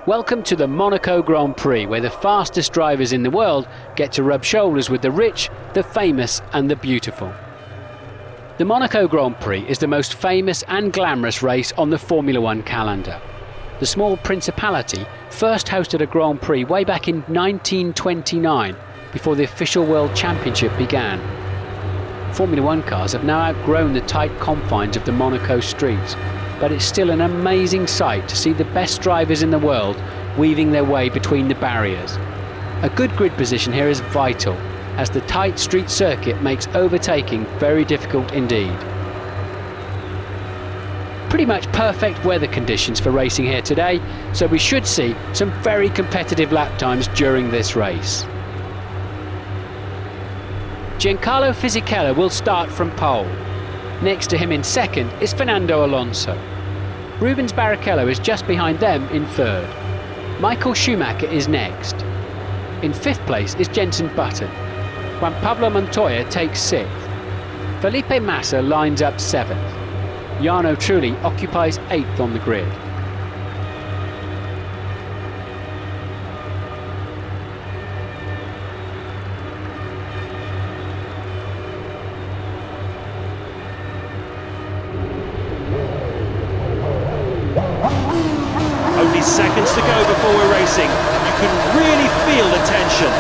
Welcome to the Monaco Grand Prix, where the fastest drivers in the world get to rub shoulders with the rich, the famous and the beautiful. The Monaco Grand Prix is the most famous and glamorous race on the Formula One calendar. The small principality first hosted a Grand Prix way back in 1929, before the official World Championship began. Formula One cars have now outgrown the tight confines of the Monaco streets, but it's still an amazing sight to see the best drivers in the world weaving their way between the barriers. A good grid position here is vital, as the tight street circuit makes overtaking very difficult indeed. Pretty much perfect weather conditions for racing here today, so we should see some very competitive lap times during this race. Giancarlo Fisichella will start from pole. Next to him in second is Fernando Alonso. Rubens Barrichello is just behind them in third. Michael Schumacher is next. In fifth place is Jenson Button. Juan Pablo Montoya takes sixth. Felipe Massa lines up seventh. Jarno Trulli occupies eighth on the grid. Only seconds to go before we're racing. You can really feel the tension.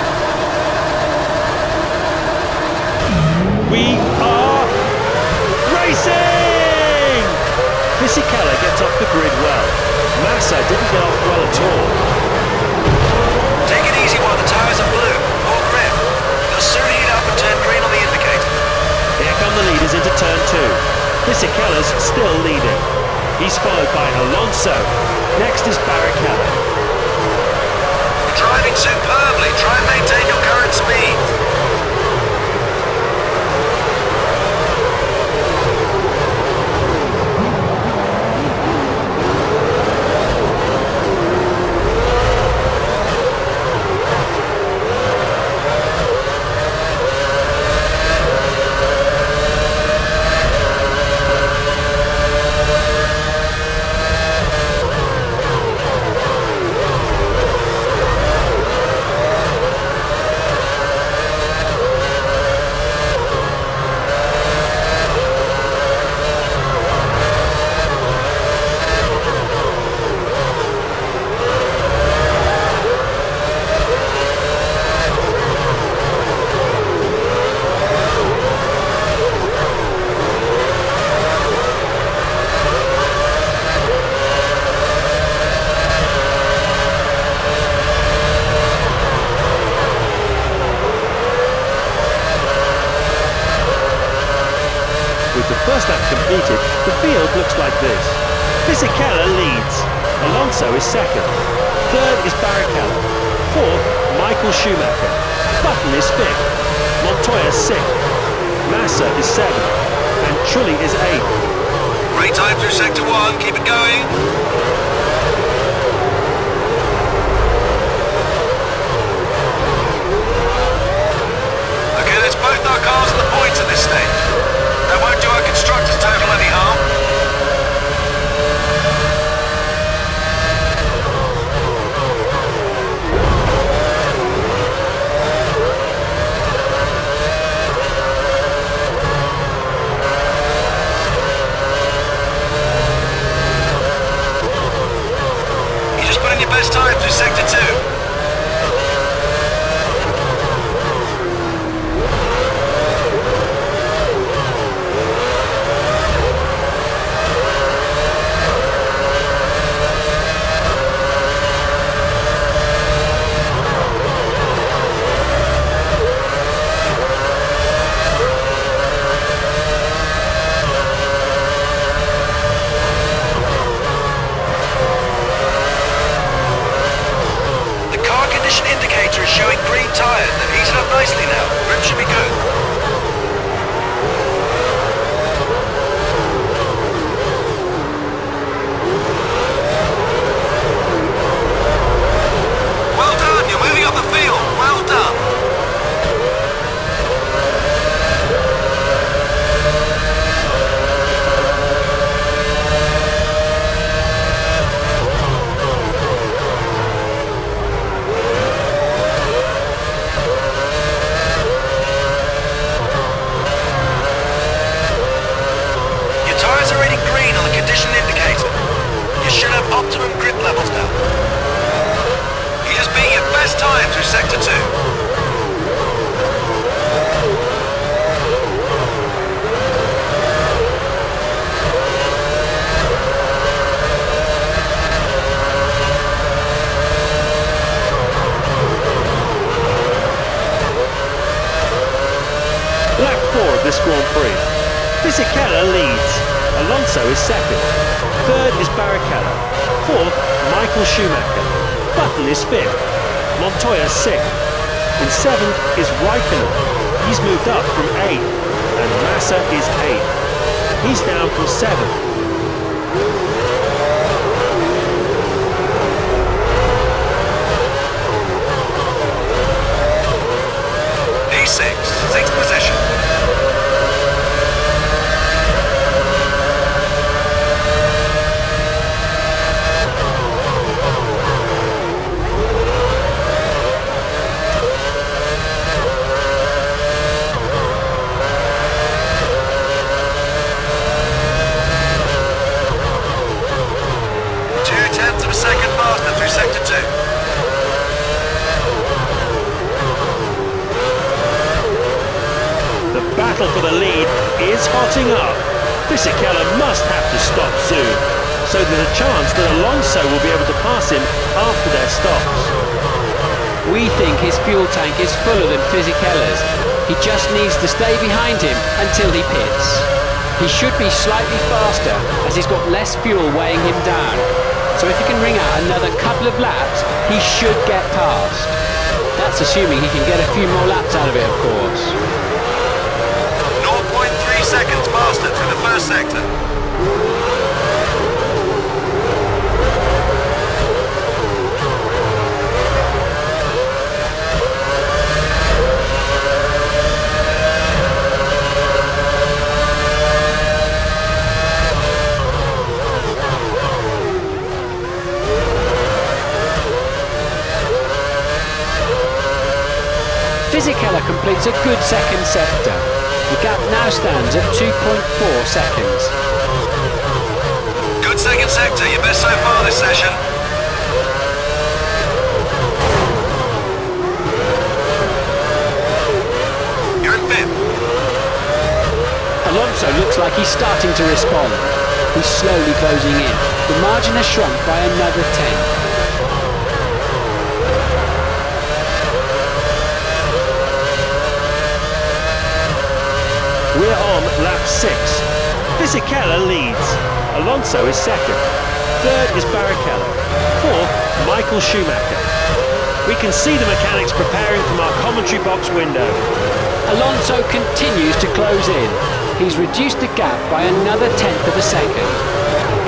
We are racing! Fisichella gets off the grid well. Massa didn't get off well at all. Take it easy while the tyres are blue. More grip. They'll soon heat up and turn green on the indicator. Here come the leaders into turn two. Fisichella's still leading. He's followed by Alonso. Next is Barrichello. You're driving superbly. Try and maintain your current speed. With the first lap completed, the field looks like this. Fisichella leads. Alonso is second. Third is Barrichello. Fourth, Michael Schumacher. Button is fifth. Montoya sixth. Massa is seventh. And Trulli is eighth. Great time through sector one. Keep it going. Okay, let's both our cars at the points at this stage. That won't do our constructors total any harm. You just put in your best time through sector two. Indicator is showing green tyres. They've heated up nicely now. Grip should be good. Well done, you're moving up the field. Well done. US Grand Prix. Fisichella leads. Alonso is second. Third is Barrichello. Fourth, Michael Schumacher. Button is fifth. Montoya sixth. In seventh is Räikkönen. He's moved up from eighth. And Massa is eighth. He's down from seventh. Sixth position. Two-tenths of a second faster through sector 2. Battle for the lead is hotting up. Fisichella must have to stop soon, so there's a chance that Alonso will be able to pass him after their stops. We think his fuel tank is fuller than Fisichella's. He just needs to stay behind him until he pits. He should be slightly faster as he's got less fuel weighing him down. So if he can wring out another couple of laps, he should get past. That's assuming he can get a few more laps out of it, of course. 0.3 seconds faster through the first sector. Fisichella completes a good second sector. The gap now stands at 2.4 seconds. Good second sector, your best so far this session. You're in fifth. Alonso looks like he's starting to respond. He's slowly closing in. The margin has shrunk by another 10. We're on lap 6. Fisichella leads. Alonso is second. Third is Barrichello. Fourth, Michael Schumacher. We can see the mechanics preparing from our commentary box window. Alonso continues to close in. He's reduced the gap by another tenth of a second.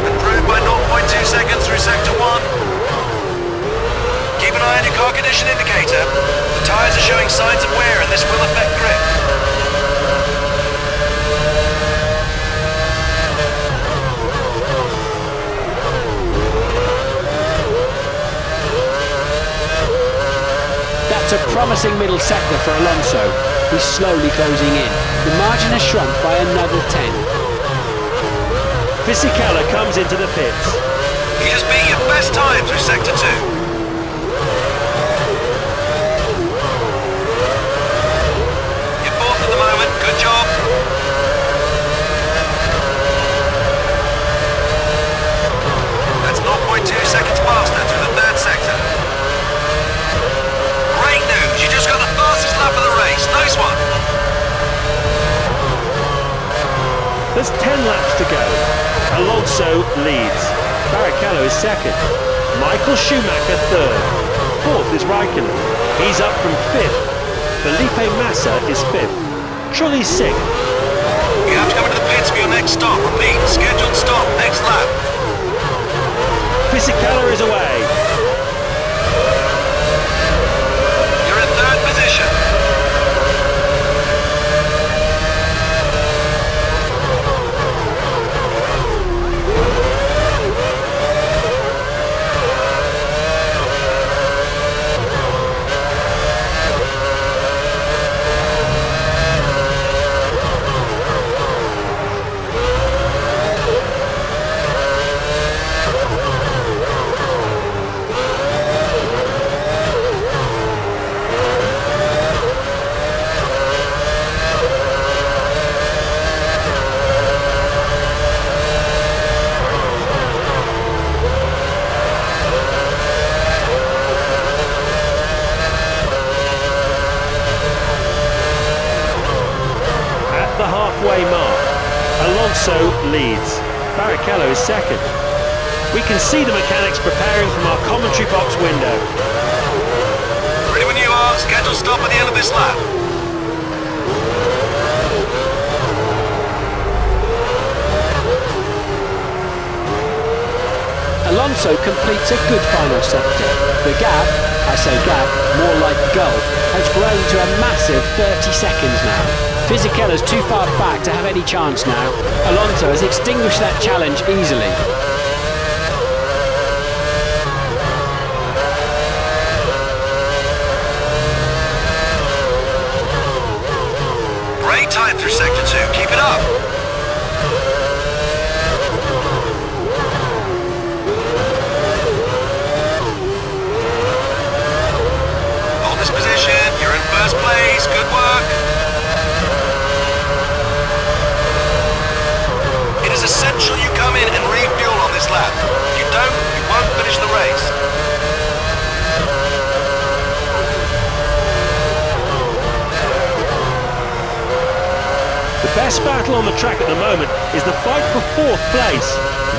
Improved by 0.2 seconds through sector 1. Keep an eye on your car condition indicator. The tyres are showing signs of wear and this will affect grip. That's a promising middle sector for Alonso. He's slowly closing in. The margin has shrunk by another 10. Fisichella comes into the pits. You just beat your best time through sector 2. You're fourth at the moment. Good job. That's 0.2 seconds faster through the third sector. Great news. You just got the fastest lap of the race. Nice one. There's 10 laps to go. Alonso leads. Barrichello is second. Michael Schumacher third. Fourth is Räikkönen. He's up from fifth. Felipe Massa is fifth. Trulli sixth. You have to come into the pits for your next stop. Repeat. Scheduled stop. Next lap. Fisichella is away. You're in third position. Alonso leads. Barrichello is second. We can see the mechanics preparing from our commentary box window. Ready when you are. Scheduled stop at the end of this lap. Alonso completes a good final sector. The gap, I say gap, more like gulf, has grown to a massive 30 seconds now. Fisichella's too far back to have any chance now. Alonso has extinguished that challenge easily. Great time through sector 2. Keep it up. Hold this position. You're in first place. Good work. It is essential you come in and refuel on this lap. If you don't, you won't finish the race. The best battle on the track at the moment is the fight for 4th place.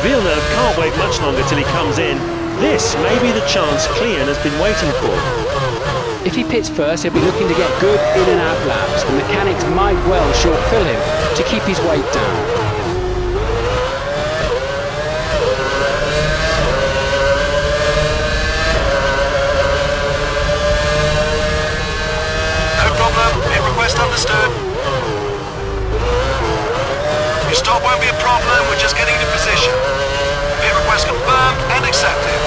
Villeneuve can't wait much longer till he comes in. This may be the chance Klian has been waiting for. If he pits first, he'll be looking to get good in and out laps. The mechanics might well short fill him to keep his weight down. Understood. Your stop won't be a problem, we're just getting into position. Pit request confirmed and accepted.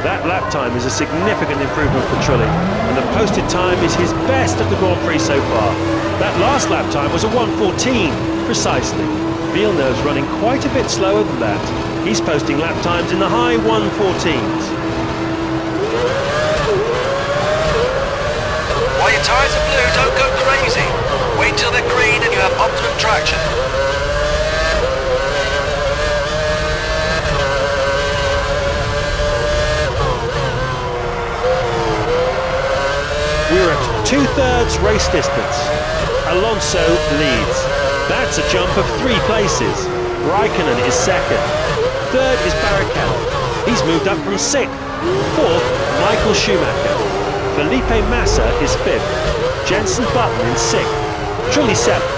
That lap time is a significant improvement for Trulli, and the posted time is his best of the Grand Prix so far. That last lap time was a 1:14, precisely. Villeneuve's running quite a bit slower than that. He's posting lap times in the high 1:14s. While your tyres are blue, don't go crazy. Wait till they're green and you have optimum traction. We're at 2/3 race distance. Alonso leads. That's a jump of 3 places. Räikkönen is second. Third is Barrichello. He's moved up from 6th. Fourth, Michael Schumacher. Felipe Massa is 5th. Jenson Button in 6th. Trulli 7th.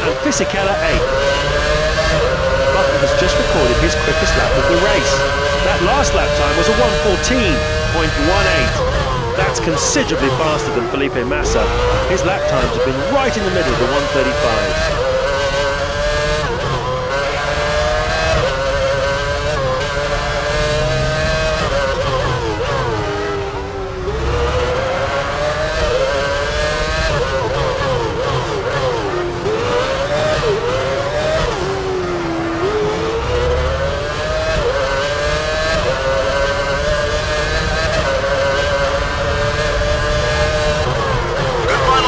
And Fisichella 8th. Button has just recorded his quickest lap of the race. That last lap time was a 1:14.18. That's considerably faster than Felipe Massa. His lap times have been right in the middle of the 1:35s.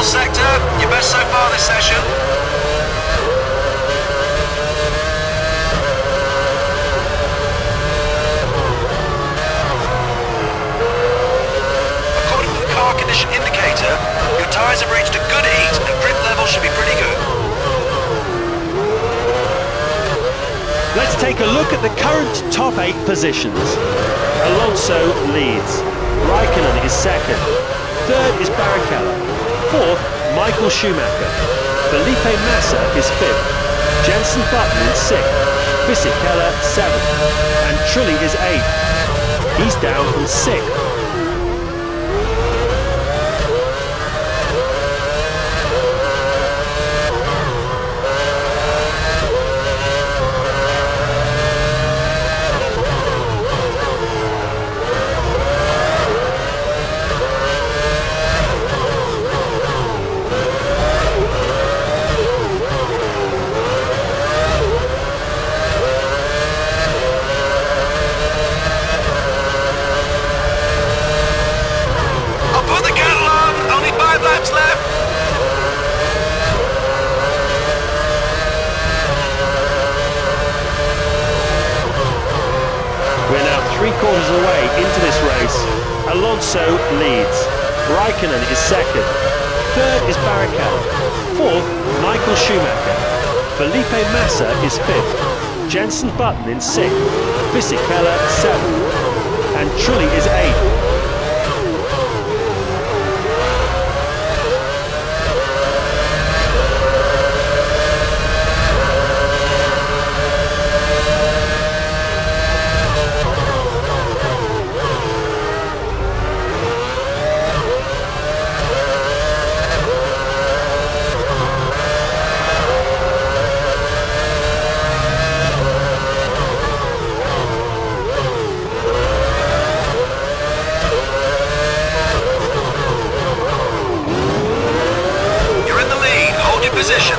Sector, your best so far this session. According to the car condition indicator, your tyres have reached a good heat and grip level should be pretty good. Let's take a look at the current top 8 positions. Alonso leads. Räikkönen is second. Third is Barrichello. Fourth, Michael Schumacher. Felipe Massa is 5th. Jenson Button is 6th. Fisichella 7th. And Trulli is 8th. He's down from 6th. Alonso leads. Räikkönen is second. Third is Barrichello. Fourth, Michael Schumacher. Felipe Massa is fifth. Jenson Button in sixth. Fisichella seventh. And Trulli is eighth. Position.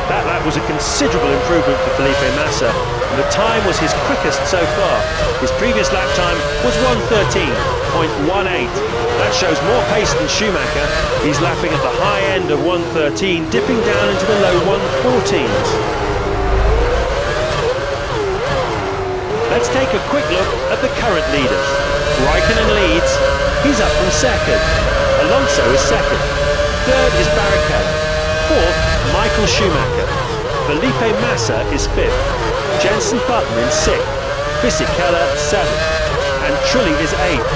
That was a considerable improvement for Felipe Massa, and the time was his quickest so far. His previous lap time was 1:13.18. That shows more pace than Schumacher. He's lapping at the high end of 1:13, dipping down into the low 1:14s. Let's take a quick look at the current leaders. Räikkönen leads. He's up from second. Alonso is second. Third is Barrichello. Fourth, Michael Schumacher. Felipe Massa is fifth. Jenson Button in sixth. Fisichella seventh. And Trulli is eighth.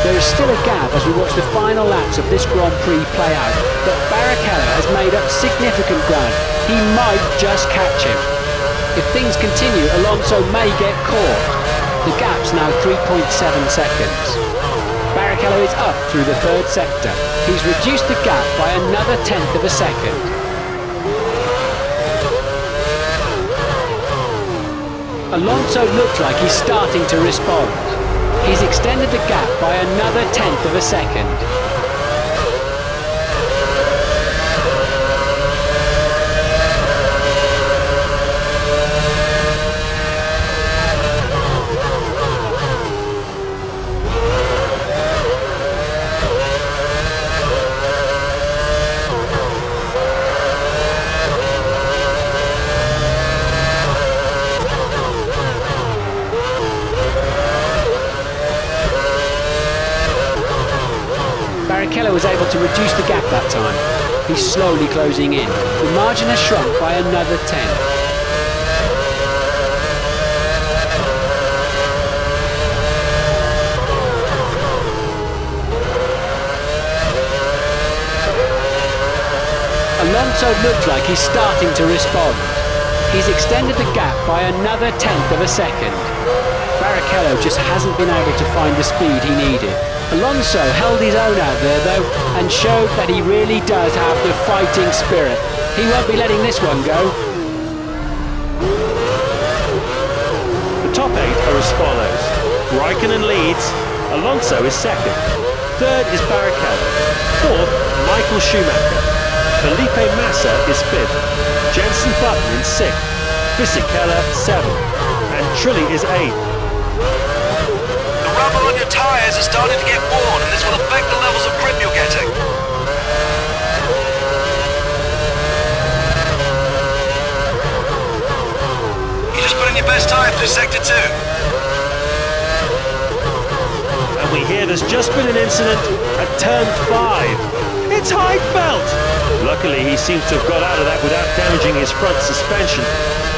There is still a gap as we watch the final laps of this Grand Prix play out, but Barrichello has made up significant ground. He might just catch him. If things continue, Alonso may get caught. The gap's now 3.7 seconds. Barrichello is up through the third sector. He's reduced the gap by another tenth of a second. Alonso looks like he's starting to respond. He's extended the gap by another tenth of a second. Barrichello was able to reduce the gap that time. He's slowly closing in. The margin has shrunk by another 10. Alonso looks like he's starting to respond. He's extended the gap by another tenth of a second. Barrichello just hasn't been able to find the speed he needed. Alonso held his own out there though and showed that he really does have the fighting spirit. He won't be letting this one go. The top 8 are as follows. Räikkönen leads. Alonso is second. Third is Barrichello. Fourth, Michael Schumacher. Felipe Massa is fifth. Jenson Button in sixth. Fisichella seventh. And Trulli is eighth. The rubber on your tyres is starting to get worn, and this will affect the levels of grip you're getting. You just put in your best time through Sector 2. And we hear there's just been an incident at turn 5. It's Heidfeld! Luckily, he seems to have got out of that without damaging his front suspension.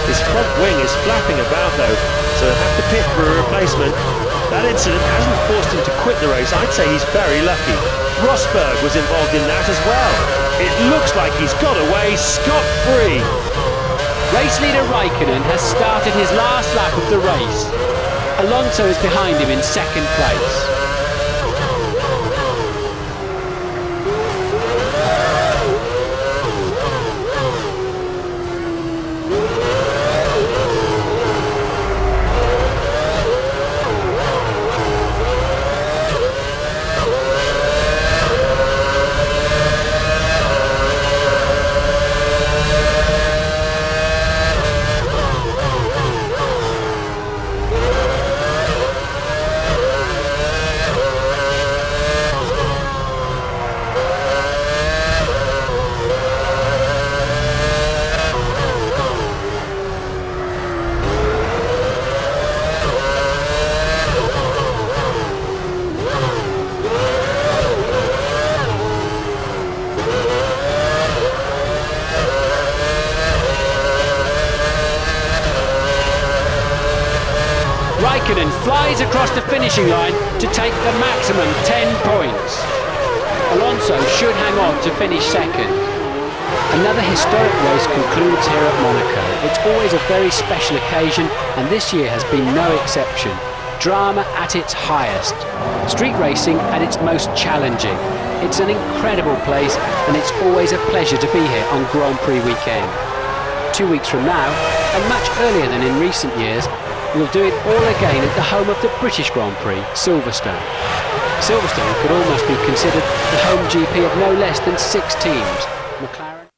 His front wing is flapping about though, so he'll have to pit for a replacement. That incident hasn't forced him to quit the race. I'd say he's very lucky. Rosberg was involved in that as well. It looks like he's got away scot-free. Race leader Räikkönen has started his last lap of the race. Alonso is behind him in second place. Räikkönen flies across the finishing line to take the maximum 10 points. Alonso should hang on to finish second. Another historic race concludes here at Monaco. It's always a very special occasion, and this year has been no exception. Drama at its highest. Street racing at its most challenging. It's an incredible place, and it's always a pleasure to be here on Grand Prix weekend. 2 weeks from now, and much earlier than in recent years, we'll do it all again at the home of the British Grand Prix, Silverstone. Silverstone could almost be considered the home GP of no less than 6 teams. McLaren.